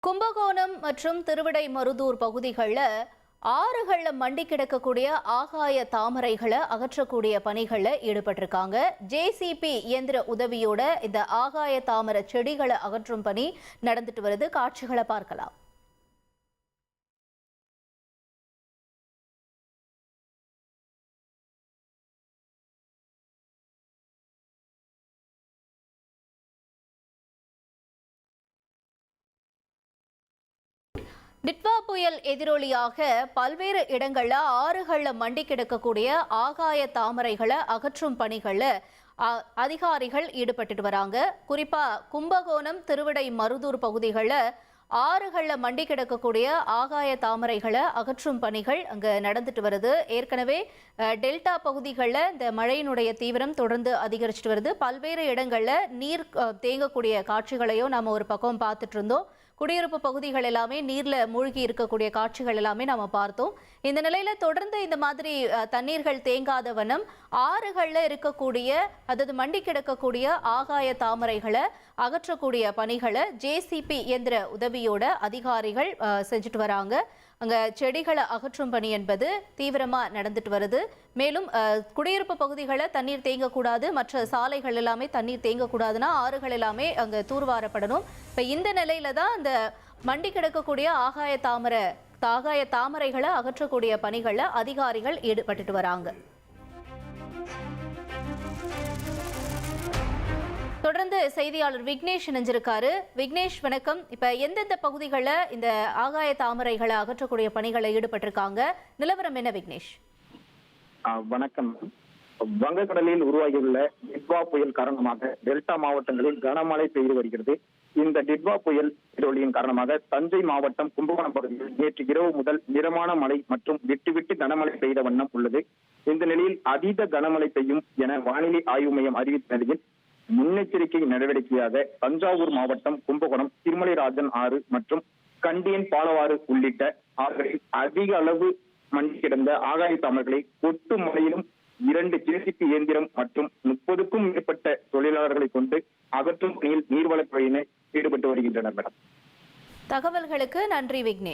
கும்பகோணம் மற்றும் திருவிடைமருதூர் பகுதிகளில் ஆறுகளில் மண்டி கிடக்கக்கூடிய ஆகாய தாமரைகளை அகற்றக்கூடிய பணிகளில் ஈடுபட்டிருக்காங்க. ஜேசிபி இயந்திர உதவியோட இந்த ஆகாய தாமரை செடிகளை அகற்றும் பணி நடந்துட்டு வருது. காட்சிகளை பார்க்கலாம். டிட்வா புயல் எதிரொலியாக பல்வேறு இடங்கள்ல ஆறுகள்ல மண்டி கிடக்கக்கூடிய ஆகாய தாமரைகளை அகற்றும் பணிகள்ல அதிகாரிகள் ஈடுபட்டு வராங்க. குறிப்பா கும்பகோணம் திருவிடைமருதூர் பகுதிகளில் ஆறுகள்ல மண்டி கிடக்கக்கூடிய ஆகாய தாமரைகளை அகற்றும் பணிகள் அங்க நடந்துட்டு வருது. ஏற்கனவே டெல்டா பகுதிகளில் இந்த மழையினுடைய தீவிரம் தொடர்ந்து அதிகரிச்சுட்டு வருது. பல்வேறு இடங்கள்ல நீர் தேங்கக்கூடிய காட்சிகளையும் நாம ஒரு பக்கம் பார்த்துட்டு இருந்தோம். குடியிருப்பு பகுதிகள் எல்லாமே நீர்ல மூழ்கி இருக்கக்கூடிய காட்சிகள் எல்லாமே நாம பார்த்தோம். இந்த நிலையில தொடர்ந்து இந்த மாதிரி தண்ணீர்கள் தேங்காத வண்ணம் ஆறுகள்ல இருக்கக்கூடிய அதாவது மண்டி கிடக்கக்கூடிய ஆகாய தாமரைகளை அகற்றக்கூடிய பணிகளை ஜேசிபி இயந்திர உதவியோட அதிகாரிகள் செஞ்சுட்டு வராங்க. அங்க செடிகளை அகற்றும் பணி என்பது தீவிரமா நடந்துட்டு வருது. மேலும் குடியிருப்பு பகுதிகளில் தண்ணீர் தேங்கக்கூடாது, மற்ற சாலைகள் எல்லாமே தண்ணீர் தேங்கக்கூடாதுன்னா ஆறுகள் எல்லாமே அங்க தூர்வாரப்படணும். இப்ப இந்த நிலையில தான் இந்த மண்டி கிடக்கக்கூடிய ஆகாய தாமரைகளை அகற்றக்கூடிய பணிகள்ல அதிகாரிகள் ஈடுபட்டு வராங்க. தொடர்ந்து செய்தியாளர் விக்னேஷ் இணைஞ்சிருக்காரு. விக்னேஷ் வணக்கம். இப்ப எந்தெந்த பகுதிகளில் இந்த ஆகாய தாமரைகளை அகற்றக்கூடிய பணிகளை ஈடுபட்டிருக்காங்க, நிலவரம் என்ன விக்னேஷ்? வணக்கம். வங்கக்கடலில் உருவாகியுள்ள டிட்வா புயல் காரணமாக டெல்டா மாவட்டங்களில் கனமழை பெய்து வருகிறது. இந்த டிட்வா புயல் எதிரொலியின் காரணமாக தஞ்சை மாவட்டம் கும்பகோணம் பகுதியில் நேற்று இரவு முதல் மிதமான மழை மற்றும் விட்டு கனமழை பெய்த வண்ணம் உள்ளது. இந்த நிலையில் அதீத கனமழை பெய்யும் என வானிலை ஆய்வு மையம் அறிவித்த நிலையில் முன்னெச்சரிக்கை நடவடிக்கையாக தஞ்சாவூர் மாவட்டம் கும்பகோணம் திருமலைராஜன் ஆறு மற்றும் கண்டியன் பாலவாறு உள்ளிட்ட ஆறுகளில் அதிக அளவு மண்டி கிடந்த ஆகாய தாமரைகளை கொட்டு மழையிலும் 2 ஜேசிபி இயந்திரம் மற்றும் 30க்கும் மேற்பட்ட தொழிலாளர்களை கொண்டு அகற்றும் பணியில் நீர்வளத்துறையினர் ஈடுபட்டு வருகின்றனர். தகவல்களுக்கு நன்றி விக்னேஷ்.